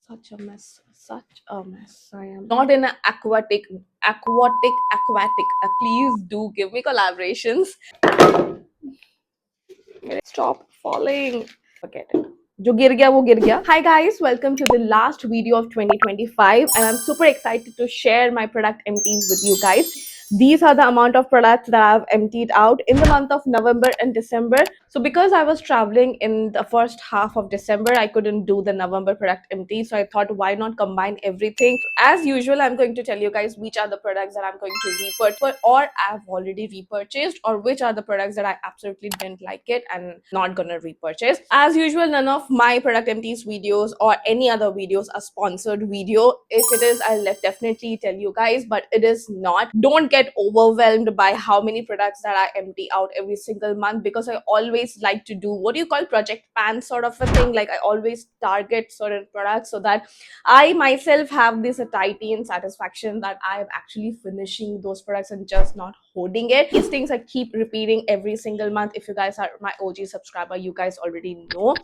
Such a mess. Such a mess. I am not in an aquatic. Please do give me collaborations. Stop falling. Forget it. जो गिर गया वो गिर गया. Hi guys, welcome to the last video of 2025 and I'm super excited to share my product empties with you guys. These are the amount of products that I've emptied out in the month of November and December. So because I was traveling in the first half of December, I couldn't do the November product empty. So I thought, why not combine everything? As usual, I'm going to tell you guys which are the products that I'm going to repurchase or I've already repurchased, or which are the products that I absolutely didn't like it and not gonna repurchase. As usual, none of my product empties videos or any other videos are sponsored video. If it is, I'll definitely tell you guys, but it is not. Don't get overwhelmed by how many products that I empty out every single month, because I always like to do what do you call project pan sort of a thing. Like I always target certain products so that I myself have this satiety and satisfaction that I am actually finishing those products and just not holding it. These things I keep repeating every single month. If you guys are my OG subscriber, you guys already know.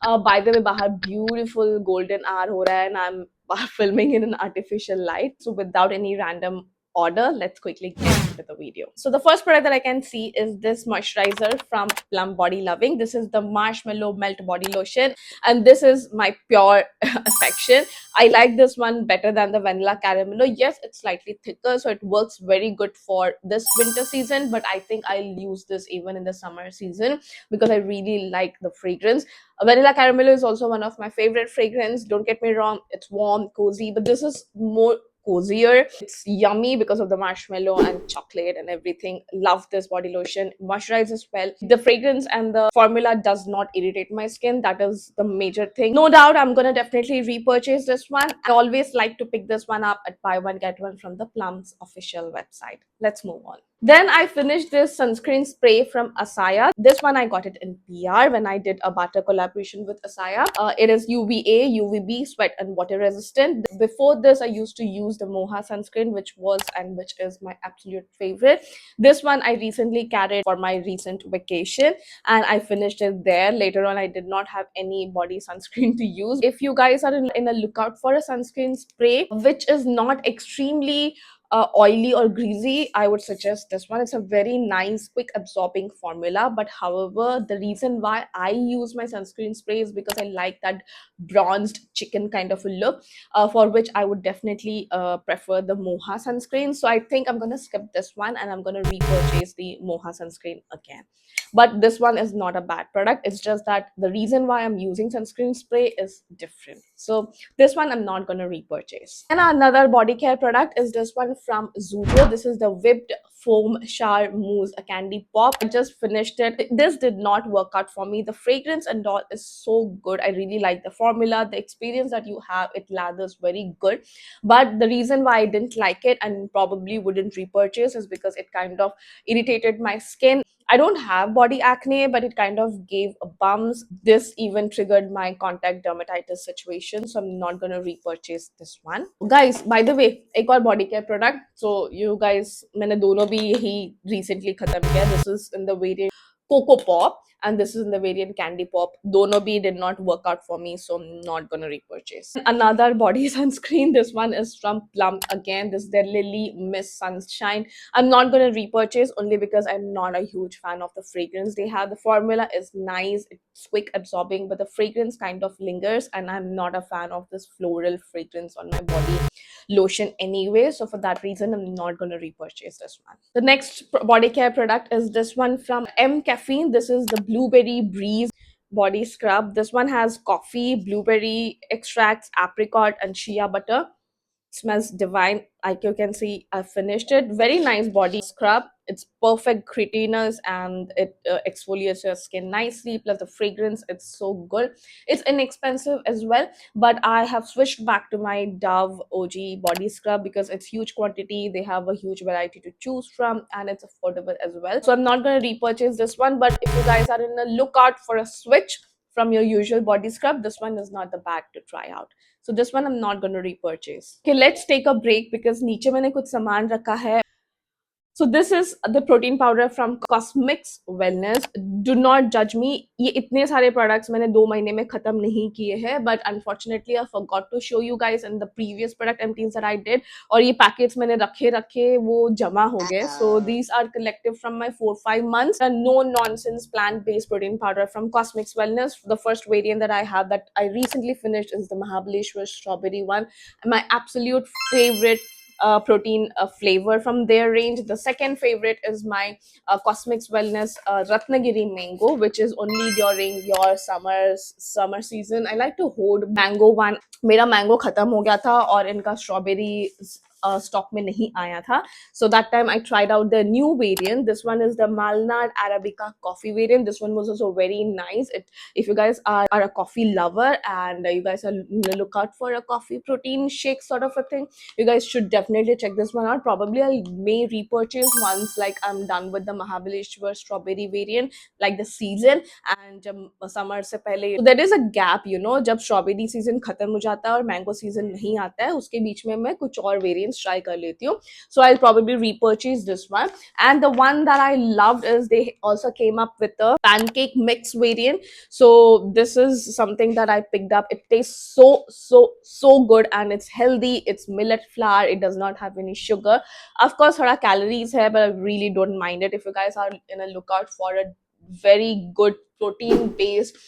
By the way, bahar beautiful golden hour ho raha hai and I'm filming in an artificial light. So without any random order, let's quickly get into the video. So the first product that I can see is this moisturizer from Plum Body Loving. This is the Marshmallow Melt Body Lotion, and this is my pure affection. I like this one better than the Vanilla Caramello. Yes, it's slightly thicker, so it works very good for this winter season, but I think I'll use this even in the summer season because I really like the fragrance. Vanilla Caramello is also one of my favorite fragrance. Don't get me wrong, it's warm, cozy, but this is more cozier. It's yummy because of the marshmallow and chocolate and everything. Love this body lotion. Moisturizes well. The fragrance and the formula does not irritate my skin. That is the major thing. No doubt I'm gonna definitely repurchase this one. I always like to pick this one up at buy one get one from the Plum's official website. Let's move on. Then I finished this sunscreen spray from Asaya. This one I got it in PR when I did a barter collaboration with Asaya. It is UVA, UVB, sweat and water resistant. Before this, I used to use the Moha sunscreen, which was and which is my absolute favorite. This one I recently carried for my recent vacation and I finished it there. Later on, I did not have any body sunscreen to use. If you guys are in a lookout for a sunscreen spray which is not extremely oily or greasy, I would suggest this one. It's a very nice quick absorbing formula, but however, the reason why I use my sunscreen spray is because I like that bronzed chicken kind of a look, for which I would definitely prefer the Moha sunscreen. So I think I'm gonna skip this one and I'm gonna repurchase the Moha sunscreen again. But this one is not a bad product. It's just that the reason why I'm using sunscreen spray is different. So this one I'm not going to repurchase. And another body care product is this one from Zudio. This is the whipped foam shower mousse, a candy pop. I just finished it. This did not work out for me. The fragrance and all is so good. I really like the formula. The experience that you have, it lathers very good. But the reason why I didn't like it and probably wouldn't repurchase is because it kind of irritated my skin. I don't have body acne, but it kind of gave bumps. This even triggered my contact dermatitis situation, so I'm not gonna repurchase this one. Guys, by the way, एक और body care product. So you guys, मैंने दोनों भी यही recently खत्म किया. This is in the variant Coco Pop and this is in the variant Candy Pop. Dono bhi did not work out for me, so I'm not gonna repurchase. Another body sunscreen. This one is from Plum again. This is their Lily Miss Sunshine. I'm not gonna repurchase only because I'm not a huge fan of the fragrance they have. The formula is nice, it's quick absorbing, but the fragrance kind of lingers, and I'm not a fan of this floral fragrance on my body lotion anyway. So for that reason, I'm not going to repurchase this one. The next body care product is this one from M Caffeine. This is the Blueberry Breeze body scrub. This one has coffee, blueberry extracts, apricot, and shea butter. Smells divine. Like you can see, I finished it. Very nice body scrub. It's perfect creatiness and it exfoliates your skin nicely. Plus the fragrance, it's so good. It's inexpensive as well, but I have switched back to my Dove OG body scrub because it's huge quantity. They have a huge variety to choose from and it's affordable as well. So I'm not going to repurchase this one, but if you guys are in a lookout for a switch from your usual body scrub, this one is not the bad to try out. So this one I'm not going to repurchase. Okay, let's take a break because नीचे मैंने कुछ सामान रखा है. So this is the protein powder from Cosmix Wellness. Do not judge me. ये इतने सारे products मैंने 2 महीने में खत्म नहीं किए हैं, but unfortunately I forgot to show you guys in the previous product empties that I did. और ये packets मैंने रखे रखे वो जमा हो गए. So these are collective from my 4-5 months. A no nonsense plant based protein powder from Cosmix Wellness. The first variant that I have that I recently finished is the Mahabaleshwar strawberry one. My absolute favorite protein flavor from their range. The second favorite is my Cosmix Wellness Ratnagiri mango, which is only during your summer season. I like to hold mango one. मेरा mango खत्म हो गया था और इनका strawberry stock में नहीं आया था. So that time I tried out the new variant. This one is the Malnad Arabica coffee variant. This one was also very nice. If you guys are a coffee lover and you guys are look out for a coffee protein shake sort of a thing, you guys should definitely check this one out. Probably I may repurchase once like I'm done with the Mahabaleshwar strawberry variant, like the season. And जब summer से पहले, so there is a gap, you know, जब strawberry season खत्म हो जाता है और mango season नहीं आता है, उसके बीच में मैं कुछ और variants try कर लेती हूँ. So I'll probably repurchase this one. And the one that I loved is they also came up with the pancake mix variant. So this is something that I picked up. It tastes so good and it's healthy. It's millet flour. It does not have any sugar. Of course, there are calories here, but I really don't mind it. If you guys are in a lookout for a very good protein based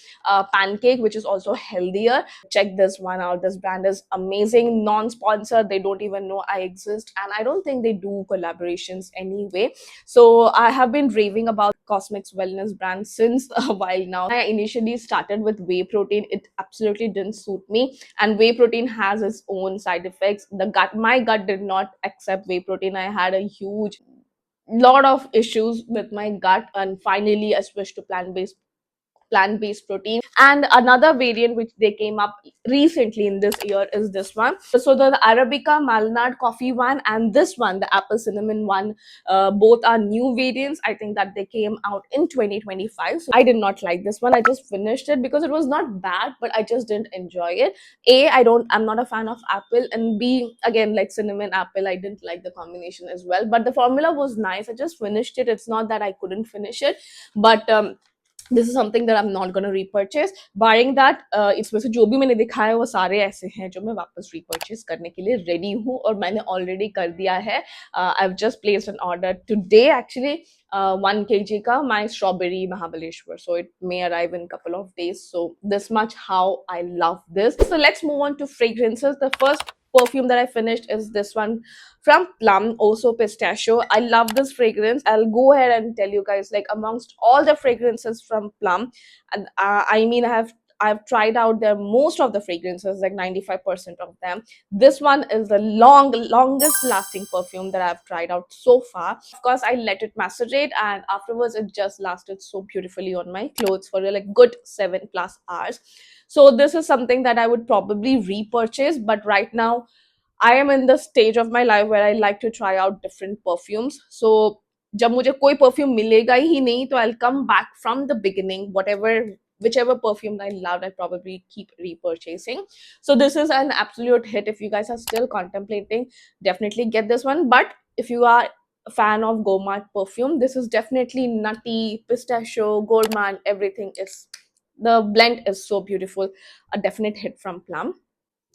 pancake which is also healthier, check this one out. This brand is amazing, non-sponsored. They don't even know I exist and I don't think they do collaborations anyway. So I have been raving about Cosmix Wellness brand since a while now. I initially started with whey protein. It absolutely didn't suit me, and whey protein has its own side effects. My gut did not accept whey protein. I had a huge lot of issues with my gut, and finally I switched to plant-based protein. And another variant which they came up recently in this year is this one. So the Arabica Malnad coffee one and this one, the apple cinnamon one, both are new variants. I think that they came out in 2025. So I did not like this one. I just finished it because it was not bad, but I just didn't enjoy it. I'm not a fan of apple, and B, again, like cinnamon apple, I didn't like the combination as well. But the formula was nice. I just finished it. It's not that I couldn't finish it, but this is something that I'm not going to repurchase. Barring that, इसमें से जो भी मैंने दिखा है वो सारे ऐसे हैं जो मैं वापस repurchase करने के लिए ready हूँ और मैंने already कर दिया है. I've just placed an order today actually. 1 kg ka my strawberry Mahabaleshwar, so it may arrive in a couple of days. So this much how I love this. So let's move on to fragrances. The first perfume that I finished is this one from Plum, also pistachio. I love this fragrance. I'll go ahead and tell you guys, like amongst all the fragrances from Plum, and I mean I've tried out their most of the fragrances, like 95% of them. This one is the longest lasting perfume that I've tried out so far. Of course, I let it macerate and afterwards it just lasted so beautifully on my clothes for like good 7+ hours. So this is something that I would probably repurchase, but right now I am in the stage of my life where I like to try out different perfumes. So जब मुझे कोई perfume मिलेगा ही नहीं तो I'll come back from the beginning. Whichever perfume I loved, I probably keep repurchasing. So this is an absolute hit. If you guys are still contemplating, definitely get this one. But if you are a fan of gourmand perfume, this is definitely nutty, pistachio, gourmand, everything is, the blend is so beautiful. A definite hit from Plum.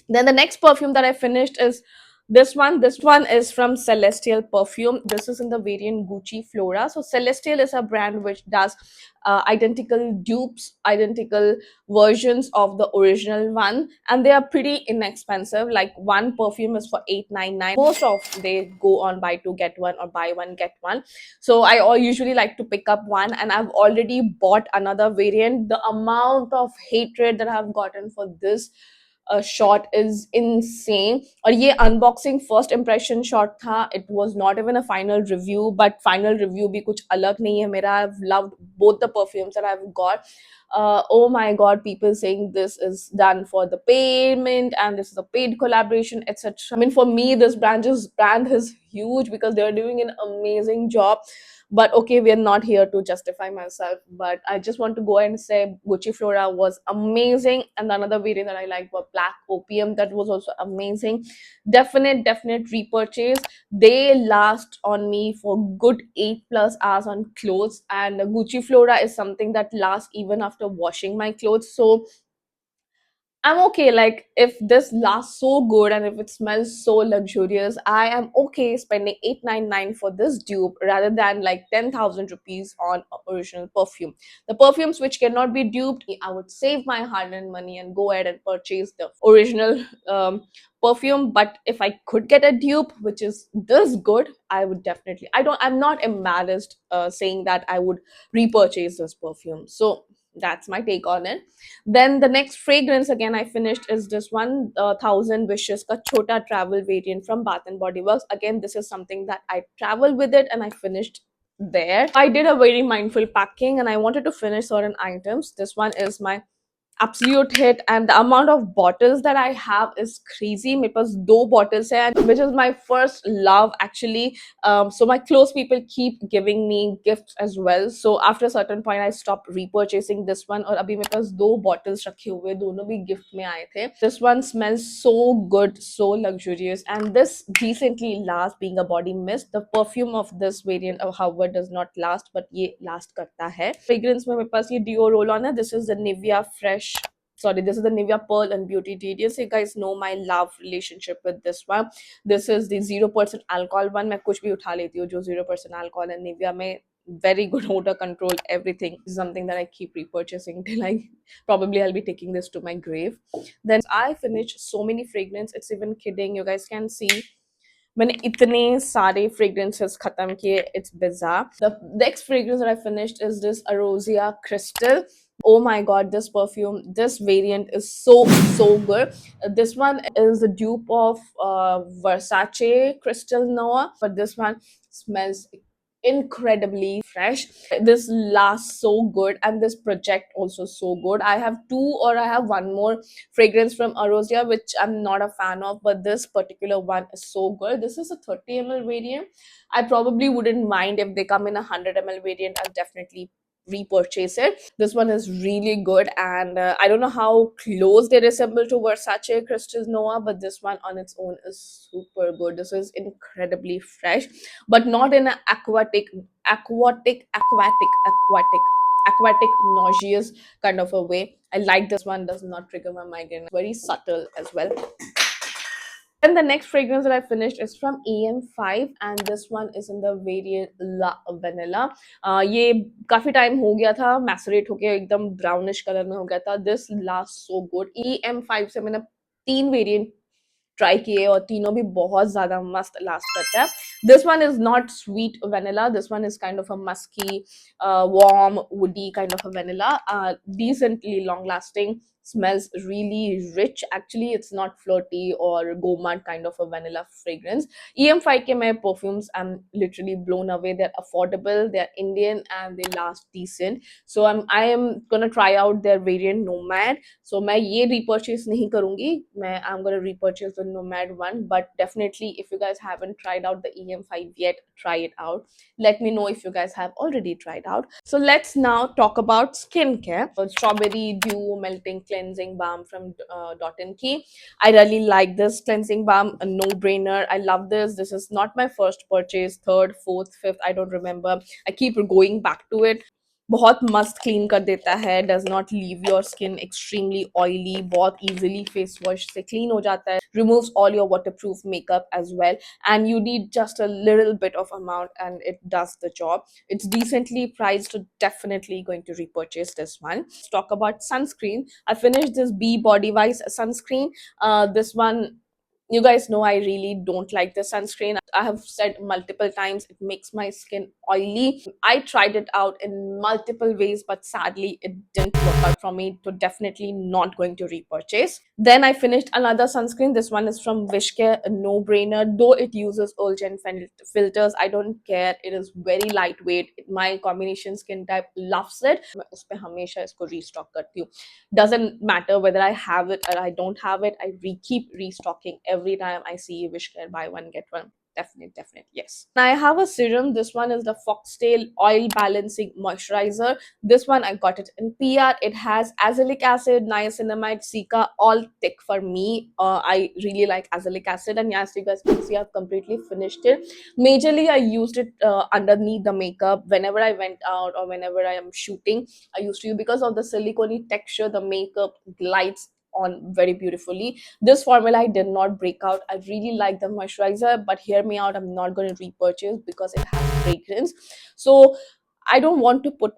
Then the next perfume that I finished is this one. This one is from Celestial Perfume. This is in the variant Gucci Flora. So Celestial is a brand which does identical dupes, identical versions of the original one, and they are pretty inexpensive. Like one perfume is for 899. Most of they go on buy two get one or buy one get one. So I usually like to pick up one, and I've already bought another variant. The amount of hatred that I've gotten for this shot is insane. और ये unboxing first impression shot था. It was not even a final review, but final review भी कुछ अलग नहीं है मेरा. I've loved both the perfumes that I've got. oh my god, people saying this is done for the payment and this is a paid collaboration, etc. I mean, for me, this brand is huge because they're doing an amazing job. But okay, we're not here to justify myself, but I just want to go and say Gucci Flora was amazing, and another variant that I liked was Black Opium, that was also amazing. Definite repurchase. They last on me for good 8+ hours on clothes, and Gucci Flora is something that lasts even after washing my clothes. So I'm okay. Like, if this lasts so good and if it smells so luxurious, I am okay spending 899 for this dupe rather than like 10,000 rupees on original perfume. The perfumes which cannot be duped, I would save my hard-earned money and go ahead and purchase the original perfume. But if I could get a dupe which is this good, I would definitely. I'm not embarrassed saying that I would repurchase this perfume. So that's my take on it. Then the next fragrance again I finished is this one, Thousand Wishes ka chota travel variant from Bath and Body Works. Again, this is something that I travel with it and I finished there. I did a very mindful packing and I wanted to finish certain items. This one is my absolute hit, and the amount of bottles that I have is crazy. मेरे पास दो bottles है, and which is my first love actually. So my close people keep giving me gifts as well. So after a certain point, I stopped repurchasing this one. और अभी मेरे पास दो bottles रखे हुए, दोनों भी gift में आए थे. This one smells so good, so luxurious, and this decently lasts. Being a body mist, the perfume of this variant of however does not last, but ये last करता है. Fragrance में मेरे पास ये Dio roll on है. This is the Nivea Fresh. Sorry, this is the Nivea Pearl and Beauty Radiance. You guys know my love relationship with this one. This is the 0% alcohol one. मैं कुछ भी उठा लेती हूँ जो 0% alcohol है. Nivea में very good odor control, everything. This is something that I keep repurchasing till I probably I'll be taking this to my grave. Then I finished so many fragrance. It's even kidding. You guys can see मैंने इतने सारे fragrances खत्म किए. It's bizarre. The next fragrance that I finished is this Arosia Crystal. Oh my god, this perfume, this variant is so good. This one is a dupe of Versace Crystal Noah, but this one smells incredibly fresh. This lasts so good, and this project also so good. I have two, or I have one more fragrance from Arosia which I'm not a fan of, but this particular one is so good. This is a 30 ml variant. I probably wouldn't mind if they come in a 100 ml variant. I'll definitely repurchase it. This one is really good, and I don't know how close they resemble to Versace Crystal Noah, but this one on its own is super good. This is incredibly fresh, but not in an aquatic nauseous kind of a way. I like this one, does not trigger my migraine. Very subtle as well. Then the next fragrance that I finished is from EM5, and this one is in the variant La Vanilla. ये काफी time हो गया था, मैसरेट हो गया, एकदम brownish colour में हो गया था. This lasts so good. EM5 से मैंने 3 वेरिएंट ट्राई किए और तीनों भी बहुत ज्यादा मस्त लास्ट करता है. This one is not sweet vanilla. This one is kind of a musky, warm, woody kind of a vanilla. Decently long lasting. Smells really rich. Actually, it's not flirty or gourmand kind of a vanilla fragrance. EM5 ke my perfumes, I'm literally blown away. They're affordable, they're Indian, and they last decent. So I am gonna try out their variant Nomad. So मैं ये repurchase नहीं करूँगी. I'm gonna repurchase the Nomad one. But definitely, if you guys haven't tried out the EM5 yet, try it out. Let me know if you guys have already tried out. So let's now talk about skincare. Strawberry Dew Melting Cleansing Balm from Dot and Key. I really like this cleansing balm, a no-brainer. I love this. This is not my first purchase, third, fourth, fifth, I don't remember. I keep going back to it. बहुत मस्त clean कर देता है, does not leave your skin extremely oily, बहुत easily face wash से clean हो जाता है, removes all your waterproof makeup as well, and you need just a little bit of amount and it does the job. It's decently priced, so definitely going to repurchase this one. Let's talk about sunscreen. I finished this Be Body Wise sunscreen. This one You guys know I really don't like the sunscreen. I have said multiple times it makes my skin oily. I tried it out in multiple ways, but sadly it didn't work out for me. So definitely not going to repurchase. Then I finished another sunscreen. This one is from Wishcare, a no-brainer. Though it uses Ulgen filters, I don't care. It is very lightweight. My combination skin type loves it. मैं उस पे हमेशा इसको restock करती हूँ. Doesn't matter whether I have it or I don't have it. I keep restocking every time I see Wishcare buy one get one. Definite, yes. Now I have a serum. This one is the Foxtail Oil Balancing Moisturizer. This one I got it in PR. It has azelaic acid, niacinamide, cica, all thick for me. I really like azelaic acid, and yes, you guys can see I've completely finished it. Majorly, I used it underneath the makeup whenever I went out or whenever I am shooting. I used to use because of the silicone texture, the makeup glides on very beautifully. This formula I did not break out. I really like the moisturizer, but hear me out, I'm not going to repurchase because it has fragrance. So I don't want to put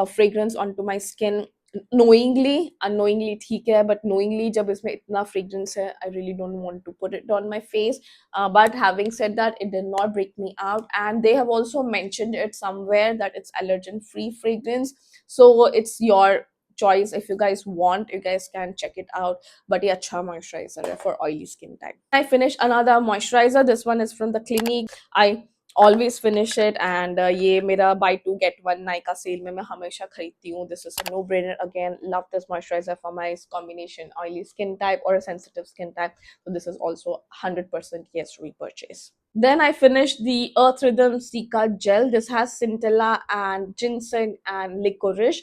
fragrance onto my skin knowingly. Unknowingly ठीक है, but knowingly जब इसमें इतना fragrance है, I really don't want to put it on my face. But having said that, it did not break me out, and they have also mentioned it somewhere that it's allergen free fragrance. So it's your choice. If you guys want, you guys can check it out. But yeah, अच्छा moisturizer है for oily skin type. I finished another moisturizer. This one is from the Clinique. I always finish it, and ये मेरा buy two get one Nykaa sale में मैं हमेशा खरीदती हूँ. This is a no brainer. Again, love this moisturizer for my combination oily skin type or a sensitive skin type. So this is also 100% yes repurchase. Then I finished the Earth Rhythm Cica gel. This has centella and ginseng and licorice.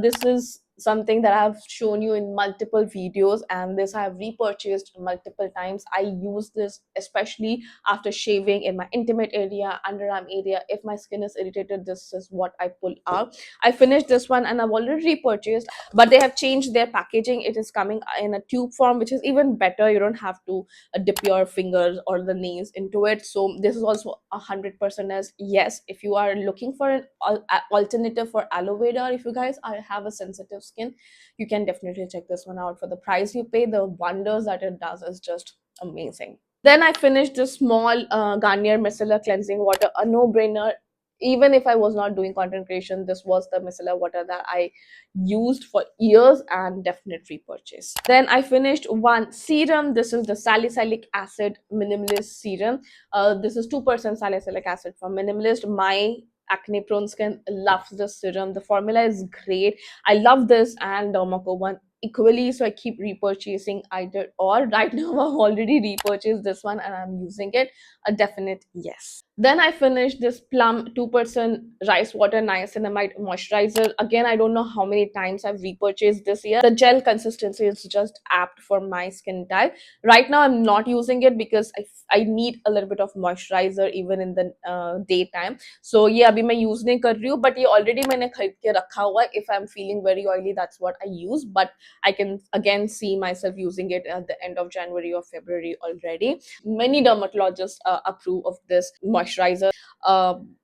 This is something that I've shown you in multiple videos, and this I have repurchased multiple times. I use this especially after shaving in my intimate area, underarm area. If my skin is irritated, this is what I pull out. I finished this one and I've already repurchased, but they have changed their packaging. It is coming in a tube form, which is even better. You don't have to dip your fingers or the nails into it. So this is also 100% as yes. If you are looking for an alternative for aloe vera, if you guys have a sensitive skin, you can definitely check this one out. For the price you pay, the wonders that it does is just amazing. Then I finished this small Garnier Micellar Cleansing Water, a no-brainer. Even if I was not doing content creation, this was the micellar water that I used for years and definite repurchase. Then I finished one serum. This is the Salicylic Acid Minimalist Serum. This is 2% salicylic acid from Minimalist. My acne prone skin loves this serum. The formula is great. I love this and Dermaco one equally, so I keep repurchasing either or. Right now I've already repurchased this one and I'm using it. A definite yes. Then I finished this Plum 2% rice water niacinamide moisturizer. Again, I don't know how many times I've repurchased this year. The gel consistency is just apt for my skin type. Right now I'm not using it because I need a little bit of moisturizer even in the daytime. So ये अभी मैं use नहीं कर रही हूँ, but ये already मैंने खरीद के रखा हुआ है. If I'm feeling very oily, that's what I use. But I can again see myself using it at the end of January or February already. Many dermatologists approve of this moisturizer.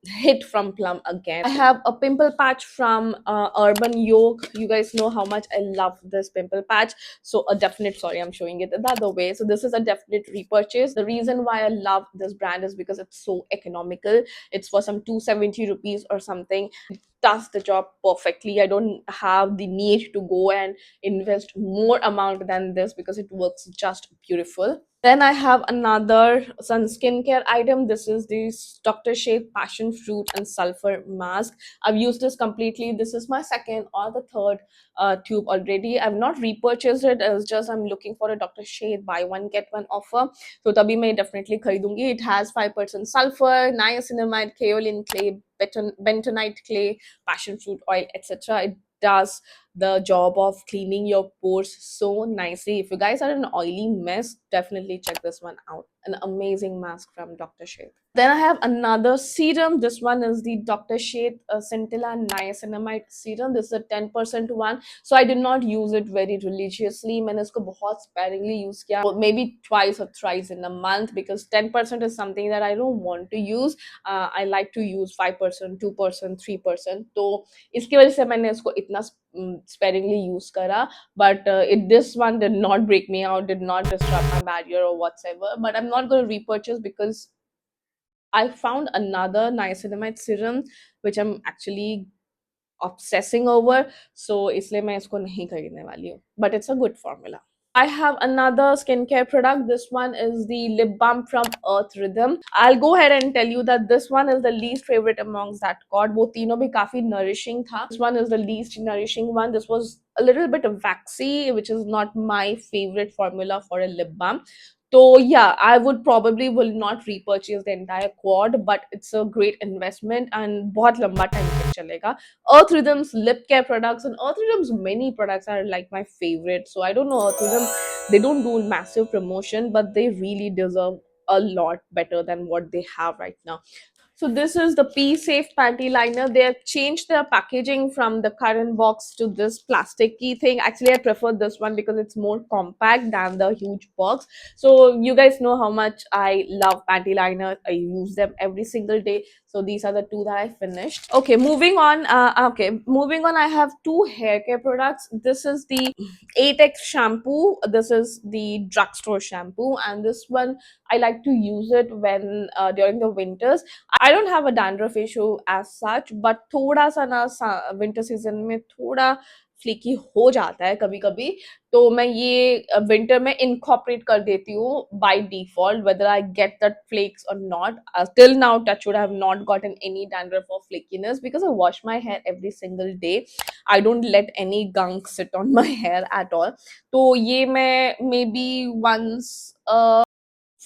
Hit from Plum again. I have a pimple patch from Urban Yoke. You guys know how much I love this pimple patch. So a definite, sorry, I'm showing it the other way. So this is a definite repurchase. The reason why I love this brand is because it's so economical. It's for some 270 rupees or something. It does the job perfectly. I don't have the need to go and invest more amount than this because it works just beautiful. Then I have another sun skincare item. This is this Dr. Shave Passion Fruit and Sulfur Mask. I've used this completely. This is my second or the third tube already. I've not repurchased it. It's just I'm looking for a Dr. Shave buy one get one offer. So तभी मैं definitely खरीदूंगी. It has 5% sulfur, niacinamide, kaolin clay, bentonite clay, passion fruit oil, etc. It does the job of cleaning your pores so nicely. If you guys are an oily mess, definitely check this one out. an amazing mask from Dr. Sheth. Then I have another serum. This one is the Dr. Sheth Scintilla Niacinamide serum. This is a 10% one. So I did not use it very religiously. मैंने इसको बहुत sparingly use किया. Maybe twice or thrice in a month because 10% is something that I don't want to use. I like to use 5%, 2%, 3%. तो इसकी वजह से मैंने इसको इतना sparingly use करा. But this one did not break me out, did not disrupt my barrier or whatsoever. But I'm not going to repurchase because I found another niacinamide serum which I'm actually obsessing over. So इसलिए मैं इसको नहीं खरीदने वाली हूँ. But it's a good formula. I have another skincare product. This one is the lip balm from Earth Rhythm. I'll go ahead and tell you that this one is the least favorite amongst that quad. वो तीनों भी काफी nourishing था. This one is the least nourishing one. This was a little bit waxy, which is not my favorite formula for a lip balm. So yeah, I would probably will not repurchase the entire quad, but it's a great investment and बहुत लंबा time तक चलेगा. Earth Rhythm's lip care products and Earth Rhythm's many products are like my favorite. So I don't know Earth Rhythm, they don't do massive promotion, but they really deserve a lot better than what they have right now. So this is the Pee Safe Panty Liner. They have changed their packaging from the current box to this plasticky thing. Actually, I prefer this one because it's more compact than the huge box. So you guys know how much I love panty liners. I use them every single day. So these are the two that I finished. Okay, moving on. I have two hair care products. This is the 8X shampoo. This is the drugstore shampoo, and this one I like to use it when during the winters. I don't have a dandruff issue as such, but थोड़ा सा ना winter season में थोड़ा फ्लीकी हो जाता है कभी कभी. तो मैं ये विंटर में इनकॉर्पोरेट कर देती हूँ by default whether I get that flakes or not. Till now, touch wood, I have not gotten any dandruff or flakiness because I wash my hair every single day. I don't let any gunk sit on my hair at all. तो ये मैं maybe once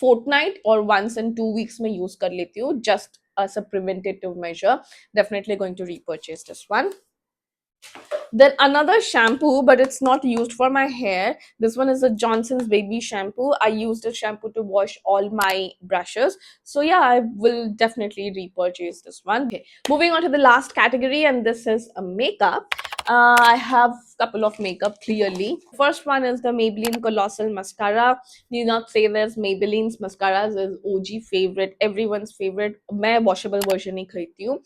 fortnight or once in 2 weeks में use कर लेती हूँ just as a preventative measure. Definitely going to repurchase this one. Then another shampoo, but it's not used for my hair. This one is a Johnson's Baby shampoo. I use this shampoo to wash all my brushes. So yeah, I will definitely repurchase this one. Okay, moving on to the last category, and this is a makeup. I have a couple of makeup clearly. First one is the Maybelline Colossal Mascara. Need not say this, Maybelline's mascaras is OG favorite, everyone's favorite. मैं washable version ही खरीदती हूँ.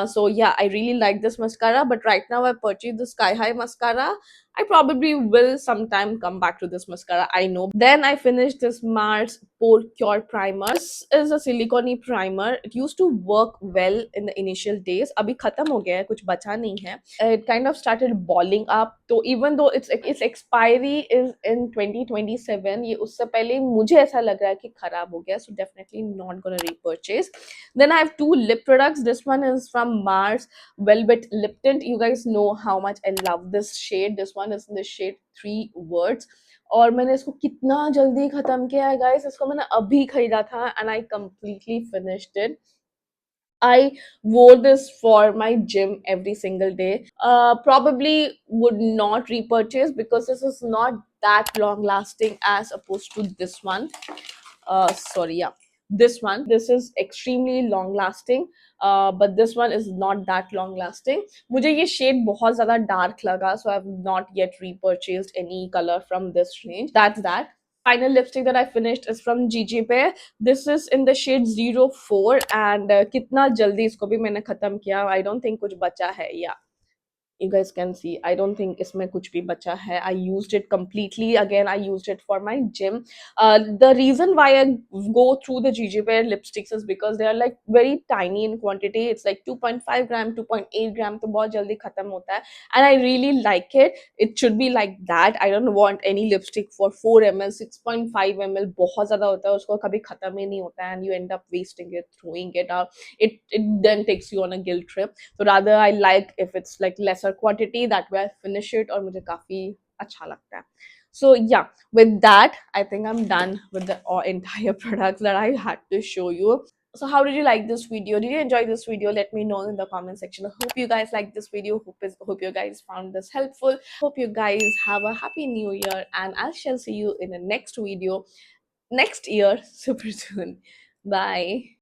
So yeah, I really like this mascara, but right now I purchased the Sky High mascara. I probably will sometime come back to this mascara, I know. Then I finished this Mars Pore Cure Primer. This is a silicone primer. It used to work well in the initial days. अभी खत्म हो गया है, कुछ बचा नहीं है. It kind of started balling up. So even though its expiry is in 2027, ये उससे पहले मुझे ऐसा लग रहा है कि खराब हो गया. So definitely not gonna repurchase. Then I have two lip products. This one is from Mars Velvet Lip Tint. You guys know how much I love this shade. This one is in the shade 3 Words. और मैंने इसको कितना जल्दी खत्म किया है guys. इसको मैंने अभी खरीदा था and I completely finished it. I wore this for my gym every single day. Probably would not repurchase because this is not that long lasting as opposed to this one. Sorry, yeah, this is extremely long lasting, but this one is not that long lasting. मुझे ये shade बहुत ज़्यादा dark लगा, so I have not yet repurchased any color from this range. That's that. Final lipstick that I finished is from Gigi Bear. This is in the shade 04 and कितना जल्दी इसको भी मैंने खत्म किया. I don't think कुछ बचा है. Yeah, you guys can see I don't think इसमें कुछ भी बचा है. I used it completely. Again, I used it for my gym. The reason why I go through the Gigi Bear lipsticks is because they are like very tiny in quantity. It's like 2.5 gram, 2.8 gram, तो बहुत जल्दी खत्म होता है. And I really like it. It should be like that. I don't want any lipstick for 4 ml, 6.5 ml. बहुत ज़्यादा होता है, उसको कभी खत्म ही नहीं होता है, and you end up wasting it, throwing it out. It then takes you on a guilt trip. So rather I like if it's like lesser quantity, that way I finish it और मुझे काफी अच्छा लगता है. So yeah, with that I think I'm done with the entire products that I had to show you. So how did you like this video? Did you enjoy this video? Let me know in the comment section. I hope you guys liked this video. Hope you guys found this helpful. Hope you guys have a happy new year, and I shall see you in the next video. next year super soon. Bye.